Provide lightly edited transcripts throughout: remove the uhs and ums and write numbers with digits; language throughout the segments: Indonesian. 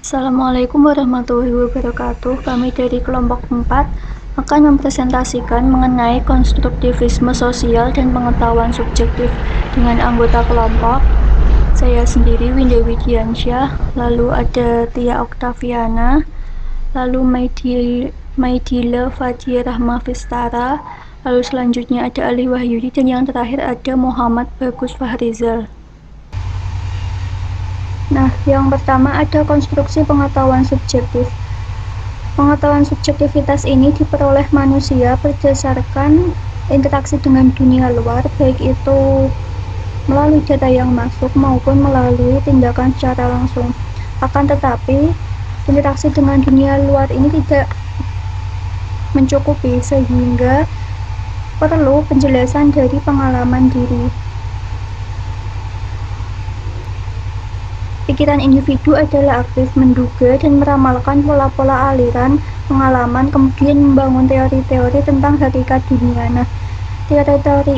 Assalamualaikum warahmatullahi wabarakatuh. Kami dari kelompok 4 akan mempresentasikan mengenai konstruktivisme sosial dan pengetahuan subjektif dengan anggota kelompok. Saya sendiri Winda Widiansyah, lalu ada Tia Oktaviana, lalu Maidila Fathia Rahma Vistara, lalu selanjutnya ada Ali Wahyudi, dan yang terakhir ada Muhammad Bagus Fahrizal. Nah, yang pertama ada konstruksi pengetahuan subjektif. Pengetahuan subjektivitas ini diperoleh manusia berdasarkan interaksi dengan dunia luar, baik itu melalui data yang masuk maupun melalui tindakan secara langsung. Akan tetapi, interaksi dengan dunia luar ini tidak mencukupi sehingga perlu penjelasan dari pengalaman diri. Pikiran individu adalah aktif, menduga dan meramalkan pola-pola aliran pengalaman, kemudian membangun teori-teori tentang hakikat dunia. Nah, teori-teori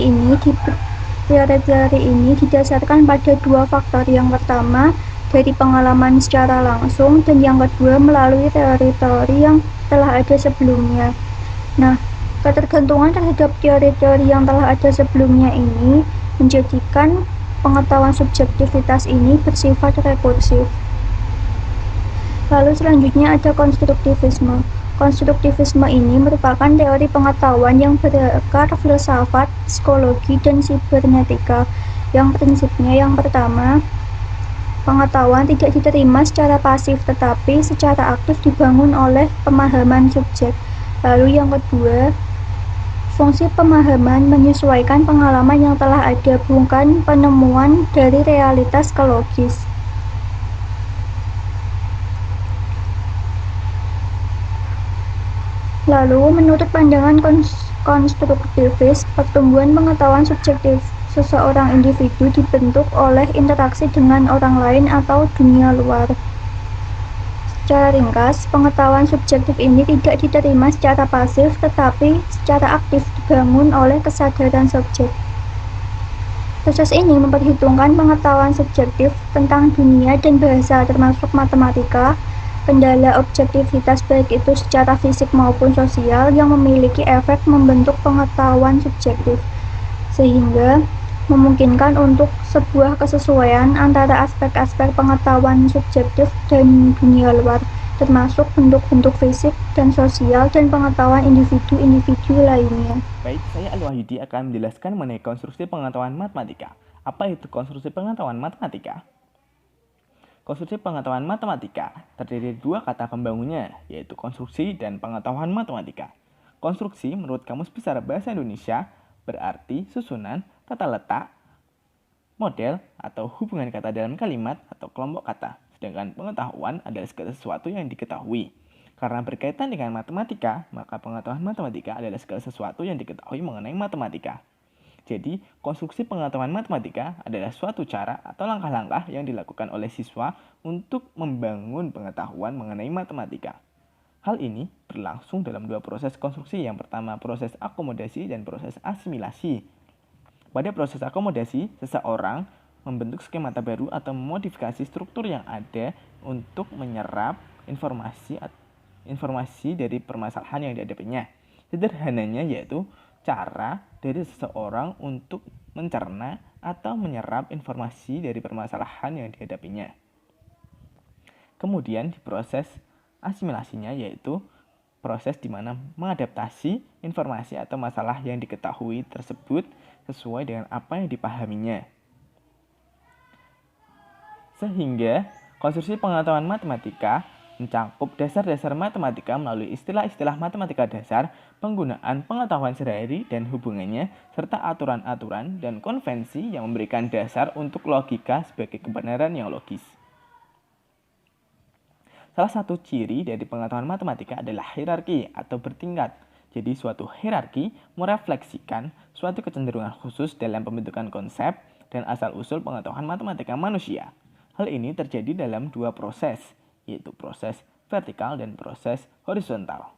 ini didasarkan pada dua faktor. Yang pertama, dari pengalaman secara langsung, dan yang kedua melalui teori-teori yang telah ada sebelumnya. Nah, ketergantungan terhadap teori-teori yang telah ada sebelumnya ini menjadikan pengetahuan subjektivitas ini bersifat rekursif. Lalu selanjutnya ada konstruktivisme. Konstruktivisme ini merupakan teori pengetahuan yang berakar filsafat, psikologi, dan sibernetika. Yang prinsipnya yang pertama, pengetahuan tidak diterima secara pasif tetapi secara aktif dibangun oleh pemahaman subjek. Lalu yang kedua, fungsi pemahaman menyesuaikan pengalaman yang telah ada, bukan penemuan dari realitas logis. Lalu, menurut pandangan konstruktivis, pertumbuhan pengetahuan subjektif seseorang individu dibentuk oleh interaksi dengan orang lain atau dunia luar. Secara ringkas, pengetahuan subjektif ini tidak diterima secara pasif tetapi secara aktif dibangun oleh kesadaran subjek. Proses ini memperhitungkan pengetahuan subjektif tentang dunia dan bahasa termasuk matematika, kendala objektivitas baik itu secara fisik maupun sosial yang memiliki efek membentuk pengetahuan subjektif, sehingga memungkinkan untuk sebuah kesesuaian antara aspek-aspek pengetahuan subjektif dan dunia luar, termasuk bentuk-bentuk fisik dan sosial dan pengetahuan individu-individu lainnya. Baik, saya Ali Wahyudi akan menjelaskan mengenai konstruksi pengetahuan matematika. Apa itu konstruksi pengetahuan matematika? Konstruksi pengetahuan matematika terdiri dari dua kata pembangunnya, yaitu konstruksi dan pengetahuan matematika. Konstruksi menurut Kamus Besar Bahasa Indonesia berarti susunan, tata letak, model, atau hubungan kata dalam kalimat atau kelompok kata. Sedangkan pengetahuan adalah segala sesuatu yang diketahui. Karena berkaitan dengan matematika, maka pengetahuan matematika adalah segala sesuatu yang diketahui mengenai matematika. Jadi, konstruksi pengetahuan matematika adalah suatu cara atau langkah-langkah yang dilakukan oleh siswa untuk membangun pengetahuan mengenai matematika. Hal ini berlangsung dalam dua proses konstruksi. Yang pertama, proses akomodasi dan proses asimilasi. Pada proses akomodasi, seseorang membentuk skemata baru atau memodifikasi struktur yang ada untuk menyerap informasi dari permasalahan yang dihadapinya. Sederhananya yaitu cara dari seseorang untuk mencerna atau menyerap informasi dari permasalahan yang dihadapinya. Kemudian di proses asimilasinya yaitu proses di mana mengadaptasi informasi atau masalah yang diketahui tersebut sesuai dengan apa yang dipahaminya. Sehingga konstruksi pengetahuan matematika mencakup dasar-dasar matematika melalui istilah-istilah matematika dasar, penggunaan pengetahuan sehari-hari dan hubungannya, serta aturan-aturan dan konvensi yang memberikan dasar untuk logika sebagai kebenaran yang logis. Salah satu ciri dari pengetahuan matematika adalah hierarki atau bertingkat. Jadi suatu hierarki merefleksikan suatu kecenderungan khusus dalam pembentukan konsep dan asal-usul pengetahuan matematika manusia. Hal ini terjadi dalam dua proses, yaitu proses vertikal dan proses horizontal.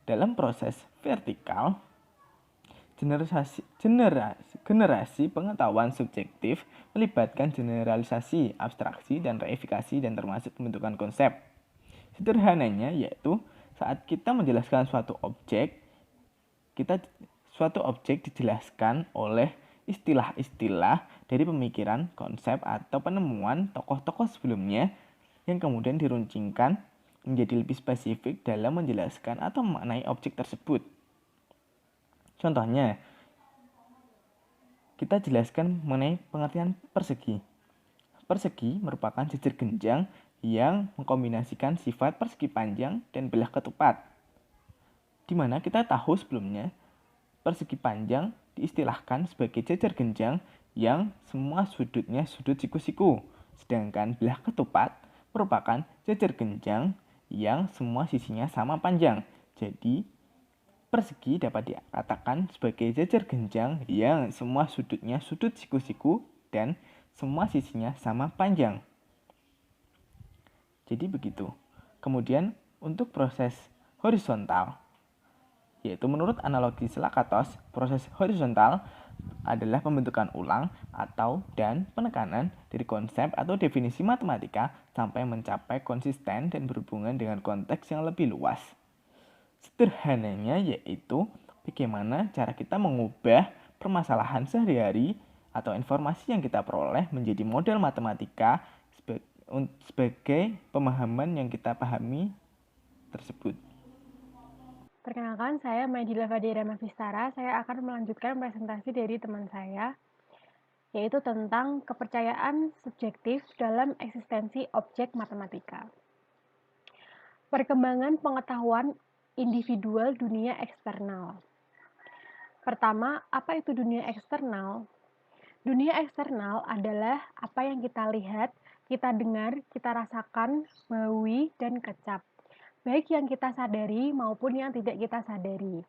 Dalam proses vertikal, Generasi pengetahuan subjektif melibatkan generalisasi, abstraksi, dan reifikasi dan termasuk pembentukan konsep. Sederhananya yaitu saat kita menjelaskan suatu objek dijelaskan oleh istilah-istilah dari pemikiran, konsep, atau penemuan tokoh-tokoh sebelumnya yang kemudian diruncingkan menjadi lebih spesifik dalam menjelaskan atau memaknai objek tersebut. Contohnya, kita jelaskan mengenai pengertian persegi. Persegi merupakan jejer genjang yang mengkombinasikan sifat persegi panjang dan belah ketupat. Di mana kita tahu sebelumnya, persegi panjang diistilahkan sebagai jejer genjang yang semua sudutnya sudut siku-siku, sedangkan belah ketupat merupakan jejer genjang yang semua sisinya sama panjang. Jadi, persegi dapat dikatakan sebagai jejer genjang yang semua sudutnya sudut siku-siku dan semua sisinya sama panjang. Jadi begitu. Kemudian untuk proses horizontal, yaitu menurut analogi Selakatos, proses horizontal adalah pembentukan ulang atau dan penekanan dari konsep atau definisi matematika sampai mencapai konsisten dan berhubungan dengan konteks yang lebih luas. Sederhananya yaitu bagaimana cara kita mengubah permasalahan sehari-hari atau informasi yang kita peroleh menjadi model matematika sebagai pemahaman yang kita pahami tersebut. Perkenalkan, saya Maidila Fadira Mavistara. Saya akan melanjutkan presentasi dari teman saya, yaitu tentang kepercayaan subjektif dalam eksistensi objek matematika. Perkembangan pengetahuan individual dunia eksternal. Pertama, apa itu dunia eksternal? Dunia eksternal adalah apa yang kita lihat, kita dengar, kita rasakan, baui, dan kecap, baik yang kita sadari maupun yang tidak kita sadari.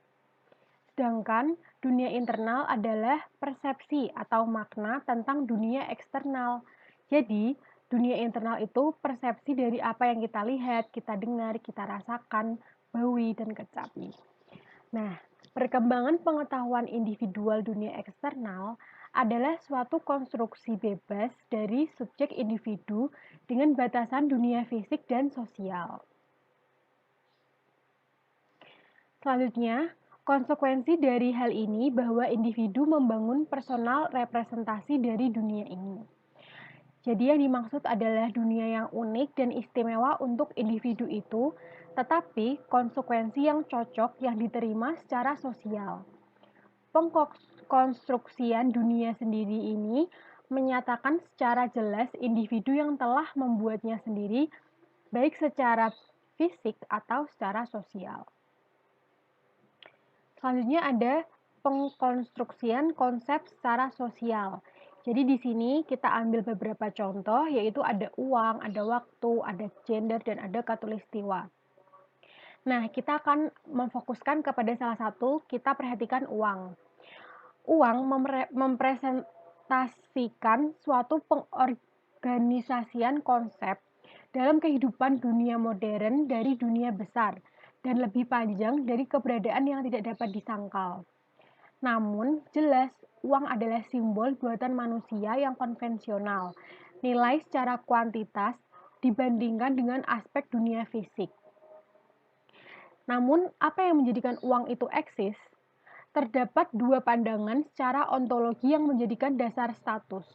Sedangkan dunia internal adalah persepsi atau makna tentang dunia eksternal. Jadi, dunia internal itu persepsi dari apa yang kita lihat, kita dengar, kita rasakan, baui, dan kecapi. Nah, perkembangan pengetahuan individual dunia eksternal adalah suatu konstruksi bebas dari subjek individu dengan batasan dunia fisik dan sosial. Selanjutnya, konsekuensi dari hal ini bahwa individu membangun personal representasi dari dunia ini. Jadi yang dimaksud adalah dunia yang unik dan istimewa untuk individu itu, tetapi konsekuensi yang cocok yang diterima secara sosial. Pengkonstruksian dunia sendiri ini menyatakan secara jelas individu yang telah membuatnya sendiri, baik secara fisik atau secara sosial. Selanjutnya ada pengkonstruksian konsep secara sosial. Jadi di sini kita ambil beberapa contoh, yaitu ada uang, ada waktu, ada gender, dan ada katulistiwa. Nah, kita akan memfokuskan kepada salah satu, kita perhatikan uang. Uang mempresentasikan suatu pengorganisasian konsep dalam kehidupan dunia modern dari dunia besar, dan lebih panjang dari keberadaan yang tidak dapat disangkal. Namun, jelas uang adalah simbol buatan manusia yang konvensional, nilai secara kuantitas dibandingkan dengan aspek dunia fisik. Namun, apa yang menjadikan uang itu eksis? Terdapat dua pandangan secara ontologi yang menjadikan dasar status.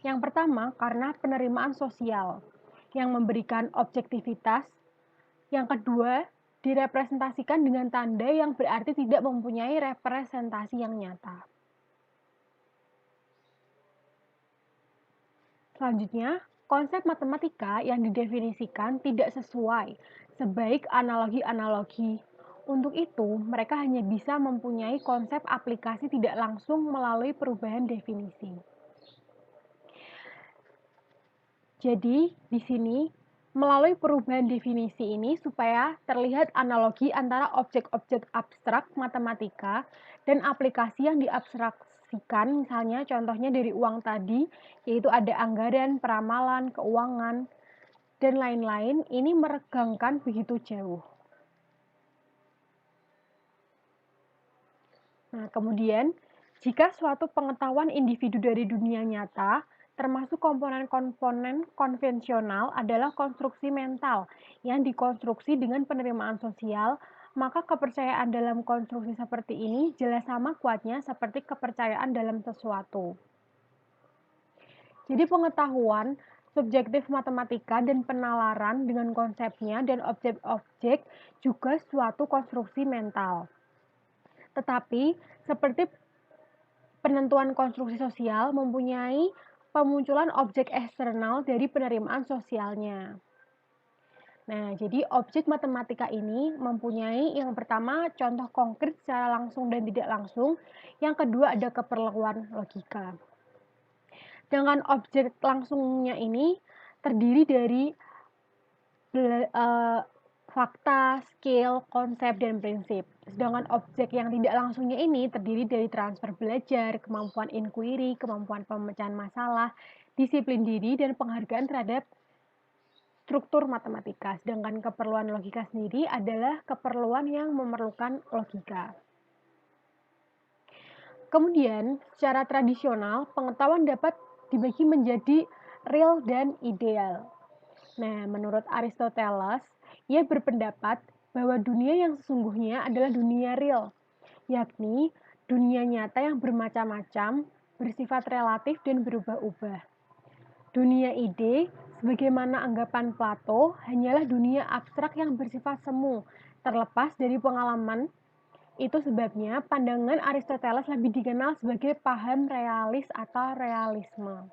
Yang pertama, karena penerimaan sosial, yang memberikan objektivitas. Yang kedua, direpresentasikan dengan tanda yang berarti tidak mempunyai representasi yang nyata. Selanjutnya, konsep matematika yang didefinisikan tidak sesuai sebaik analogi-analogi. Untuk itu, mereka hanya bisa mempunyai konsep aplikasi tidak langsung melalui perubahan definisi. Jadi, di sini melalui perubahan definisi ini supaya terlihat analogi antara objek-objek abstrak matematika dan aplikasi yang diabstraksikan, misalnya contohnya dari uang tadi, yaitu ada anggaran, peramalan, keuangan, dan lain-lain, ini meregangkan begitu jauh. Nah, kemudian, jika suatu pengetahuan individu dari dunia nyata, termasuk komponen-komponen konvensional adalah konstruksi mental yang dikonstruksi dengan penerimaan sosial, maka kepercayaan dalam konstruksi seperti ini jelas sama kuatnya seperti kepercayaan dalam sesuatu. Jadi pengetahuan subjektif matematika dan penalaran dengan konsepnya dan objek-objek juga suatu konstruksi mental. Tetapi, seperti penentuan konstruksi sosial mempunyai pemunculan objek eksternal dari penerimaan sosialnya. Nah, jadi objek matematika ini mempunyai yang pertama contoh konkret secara langsung dan tidak langsung, yang kedua ada keperluan logika. Dengan objek langsungnya ini terdiri dari fakta, skill, konsep, dan prinsip. Sedangkan objek yang tidak langsungnya ini terdiri dari transfer belajar, kemampuan inquiry, kemampuan pemecahan masalah, disiplin diri, dan penghargaan terhadap struktur matematika. Sedangkan keperluan logika sendiri adalah keperluan yang memerlukan logika. Kemudian, secara tradisional, pengetahuan dapat dibagi menjadi real dan ideal. Nah, menurut Aristoteles, ia berpendapat bahwa dunia yang sesungguhnya adalah dunia real, yakni dunia nyata yang bermacam-macam, bersifat relatif dan berubah-ubah. Dunia ide, sebagaimana anggapan Plato, hanyalah dunia abstrak yang bersifat semu, terlepas dari pengalaman. Itu sebabnya pandangan Aristoteles lebih dikenal sebagai paham realis atau realisme.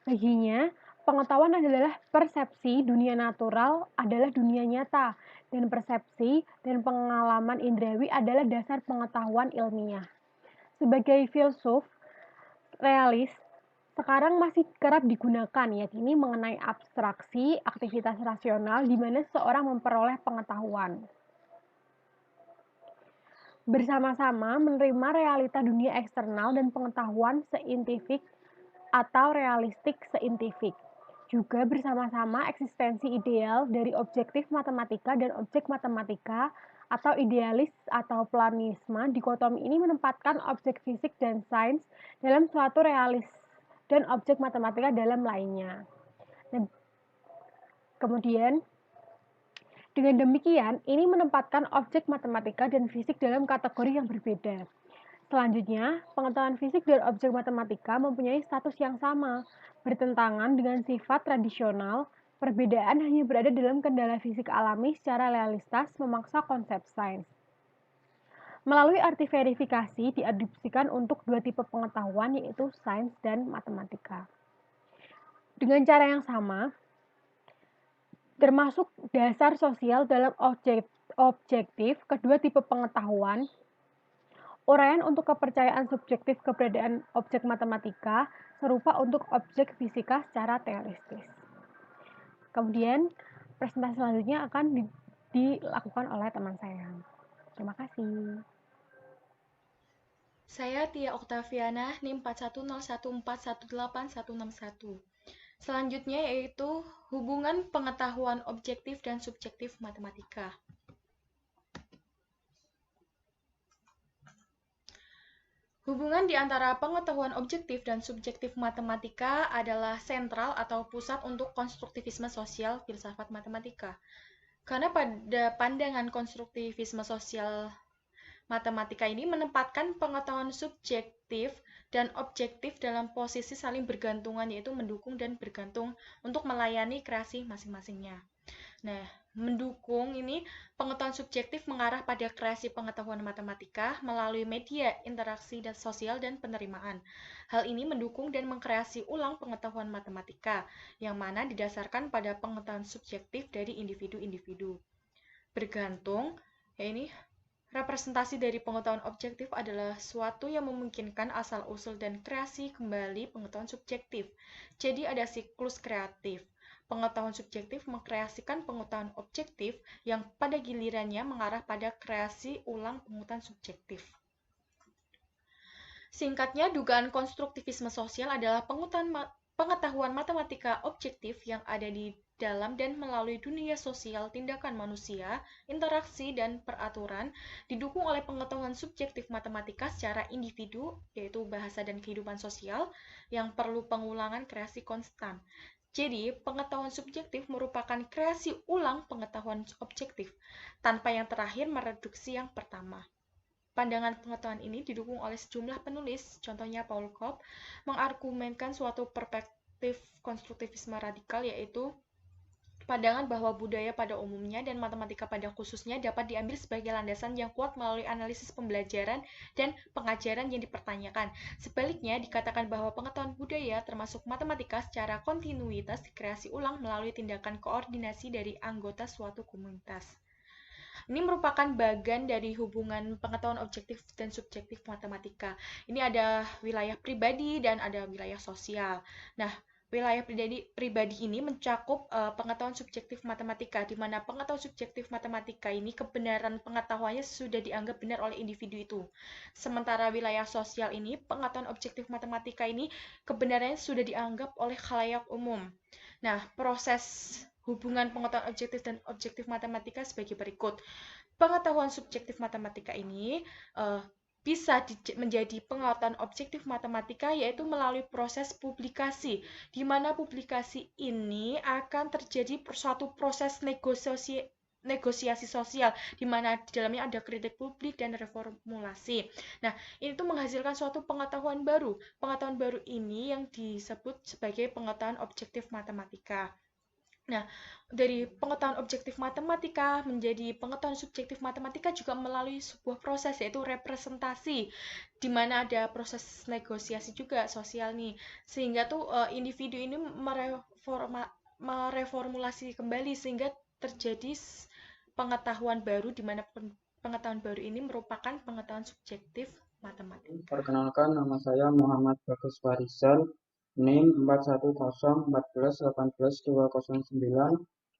Baginya, pengetahuan adalah persepsi dunia natural adalah dunia nyata, dan persepsi dan pengalaman indrawi adalah dasar pengetahuan ilmiah. Sebagai filsuf realis, sekarang masih kerap digunakan, yakni mengenai abstraksi aktivitas rasional di mana seseorang memperoleh pengetahuan. Bersama-sama menerima realita dunia eksternal dan pengetahuan saintifik atau realistik saintifik. Juga bersama-sama eksistensi ideal dari objektif matematika dan objek matematika atau idealis atau planisme. Dikotomi ini menempatkan objek fisik dan sains dalam suatu realis dan objek matematika dalam lainnya. Dan kemudian dengan demikian, ini menempatkan objek matematika dan fisik dalam kategori yang berbeda. Selanjutnya, pengetahuan fisik dan objek matematika mempunyai status yang sama, bertentangan dengan sifat tradisional. Perbedaan hanya berada dalam kendala fisik alami secara realistas memaksa konsep sains. Melalui arti verifikasi diadopsikan untuk dua tipe pengetahuan, yaitu sains dan matematika. Dengan cara yang sama, termasuk dasar sosial dalam objektif kedua tipe pengetahuan, uraian untuk kepercayaan subjektif keberadaan objek matematika serupa untuk objek fisika secara teoretis. Kemudian, presentasi selanjutnya akan dilakukan oleh teman saya. Terima kasih. Saya Tia Oktaviana, NIM 4101418161. Selanjutnya yaitu hubungan pengetahuan objektif dan subjektif matematika. Hubungan di antara pengetahuan objektif dan subjektif matematika adalah sentral atau pusat untuk konstruktivisme sosial filsafat matematika. Karena pada pandangan konstruktivisme sosial matematika ini menempatkan pengetahuan subjektif dan objektif dalam posisi saling bergantungan, yaitu mendukung dan bergantung untuk melayani kreasi masing-masingnya. Nah, mendukung ini pengetahuan subjektif mengarah pada kreasi pengetahuan matematika melalui media interaksi dan sosial dan penerimaan. Hal ini mendukung dan mengkreasi ulang pengetahuan matematika yang mana didasarkan pada pengetahuan subjektif dari individu-individu. Bergantung, ya ini representasi dari pengetahuan objektif adalah suatu yang memungkinkan asal-usul dan kreasi kembali pengetahuan subjektif. Jadi ada siklus kreatif. Pengetahuan subjektif mengkreasikan pengetahuan objektif yang pada gilirannya mengarah pada kreasi ulang pengetahuan subjektif. Singkatnya, dugaan konstruktivisme sosial adalah pengetahuan matematika objektif yang ada di dalam dan melalui dunia sosial tindakan manusia, interaksi, dan peraturan, didukung oleh pengetahuan subjektif matematika secara individu, yaitu bahasa dan kehidupan sosial, yang perlu pengulangan kreasi konstan. Jadi, pengetahuan subjektif merupakan kreasi ulang pengetahuan objektif, tanpa yang terakhir mereduksi yang pertama. Pandangan pengetahuan ini didukung oleh sejumlah penulis, contohnya Paul Cobb, mengargumenkan suatu perspektif konstruktivisme radikal, yaitu pandangan bahwa budaya pada umumnya dan matematika pada khususnya dapat diambil sebagai landasan yang kuat melalui analisis pembelajaran dan pengajaran yang dipertanyakan. Sebaliknya, dikatakan bahwa pengetahuan budaya termasuk matematika secara kontinuitas dikreasi ulang melalui tindakan koordinasi dari anggota suatu komunitas. Ini merupakan bagian dari hubungan pengetahuan objektif dan subjektif matematika. Ini ada wilayah pribadi dan ada wilayah sosial. Nah, wilayah pribadi ini mencakup pengetahuan subjektif matematika, di mana pengetahuan subjektif matematika ini kebenaran pengetahuannya sudah dianggap benar oleh individu itu. Sementara wilayah sosial ini, pengetahuan objektif matematika ini kebenarannya sudah dianggap oleh khalayak umum. Nah, proses hubungan pengetahuan objektif dan objektif matematika sebagai berikut. Pengetahuan subjektif matematika ini bisa menjadi pengetahuan objektif matematika, yaitu melalui proses publikasi, di mana publikasi ini akan terjadi suatu proses negosiasi sosial, di mana di dalamnya ada kritik publik dan reformulasi. Nah, ini tuh menghasilkan suatu pengetahuan baru. Pengetahuan baru ini yang disebut sebagai pengetahuan objektif matematika. Nah, dari pengetahuan objektif matematika menjadi pengetahuan subjektif matematika juga melalui sebuah proses, yaitu representasi, di mana ada proses negosiasi juga sosial nih, sehingga tuh individu ini mereformulasi kembali sehingga terjadi pengetahuan baru, di mana pengetahuan baru ini merupakan pengetahuan subjektif matematika. Perkenalkan, nama saya Muhammad Bagus Farizal, NIM 41014181209,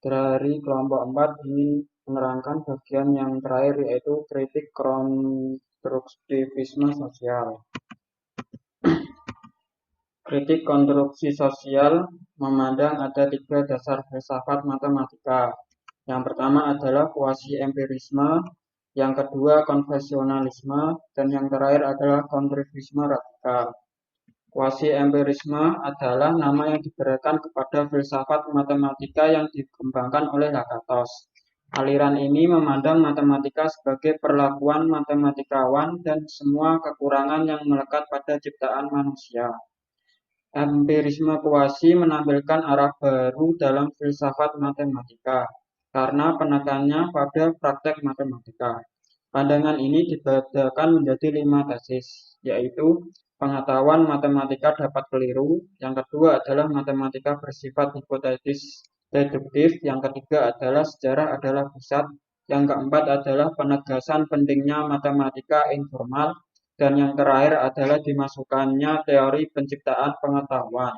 dari kelompok 4 ingin menerangkan bagian yang terakhir, yaitu kritik konstruktivisme sosial. Kritik konstruksi sosial memandang ada 3 dasar filsafat matematika. Yang pertama adalah kuasi-empirisme, yang kedua konvensionalisme, dan yang terakhir adalah konstruktivisme radikal. Kuasi-empirisme adalah nama yang diberikan kepada filsafat matematika yang dikembangkan oleh Lakatos. Aliran ini memandang matematika sebagai perlakuan matematikawan dan semua kekurangan yang melekat pada ciptaan manusia. Empirisme kuasi menampilkan arah baru dalam filsafat matematika karena penekanannya pada praktek matematika. Pandangan ini dibedakan menjadi 5 tesis, yaitu pengetahuan matematika dapat keliru, yang kedua adalah matematika bersifat hipotetis deduktif, yang ketiga adalah sejarah adalah pusat, yang keempat adalah penegasan pentingnya matematika informal, dan yang terakhir adalah dimasukkannya teori penciptaan pengetahuan.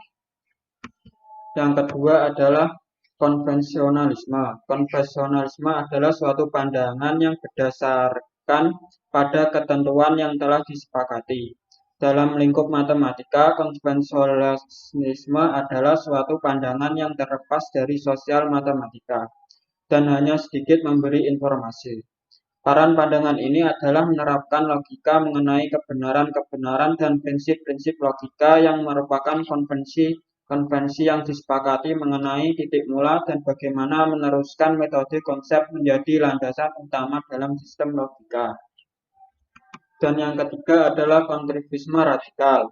Yang kedua adalah konvensionalisme. Konvensionalisme adalah suatu pandangan yang berdasarkan pada ketentuan yang telah disepakati. Dalam lingkup matematika, konvensionalisme adalah suatu pandangan yang terlepas dari sosial matematika dan hanya sedikit memberi informasi. Peran pandangan ini adalah menerapkan logika mengenai kebenaran-kebenaran dan prinsip-prinsip logika yang merupakan konvensi yang disepakati mengenai titik mula dan bagaimana meneruskan metode konsep menjadi landasan utama dalam sistem logika. Dan yang ketiga adalah konstruktivisme radikal.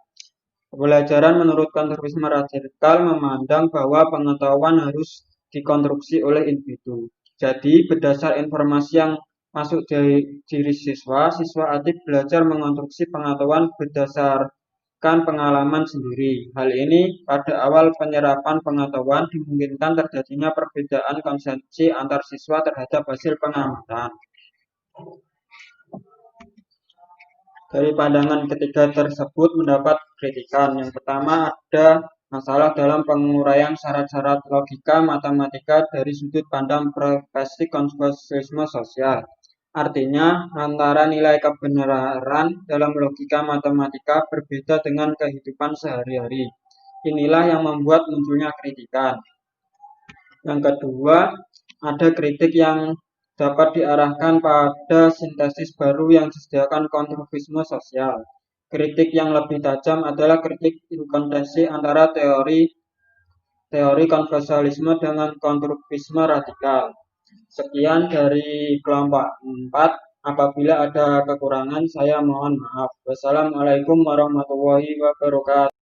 Pembelajaran menurut konstruktivisme radikal memandang bahwa pengetahuan harus dikonstruksi oleh individu. Jadi, berdasar informasi yang masuk dari diri siswa aktif belajar mengonstruksi pengetahuan berdasarkan pengalaman sendiri. Hal ini pada awal penyerapan pengetahuan dimungkinkan terjadinya perbedaan konsepsi antar siswa terhadap hasil pengamatan. Dari pandangan ketiga tersebut mendapat kritikan. Yang pertama, ada masalah dalam penguraian syarat-syarat logika matematika dari sudut pandang perspektif konstruktivisme sosial. Artinya, antara nilai kebenaran dalam logika matematika berbeda dengan kehidupan sehari-hari. Inilah yang membuat munculnya kritikan. Yang kedua, ada kritik yang dapat diarahkan pada sintesis baru yang disediakan konstruktivisme sosial. Kritik yang lebih tajam adalah kritik inkonsistensi antara teori konvensionalisme dengan konstruktivisme radikal. Sekian dari kelompok 4. Apabila ada kekurangan, saya mohon maaf. Wassalamualaikum warahmatullahi wabarakatuh.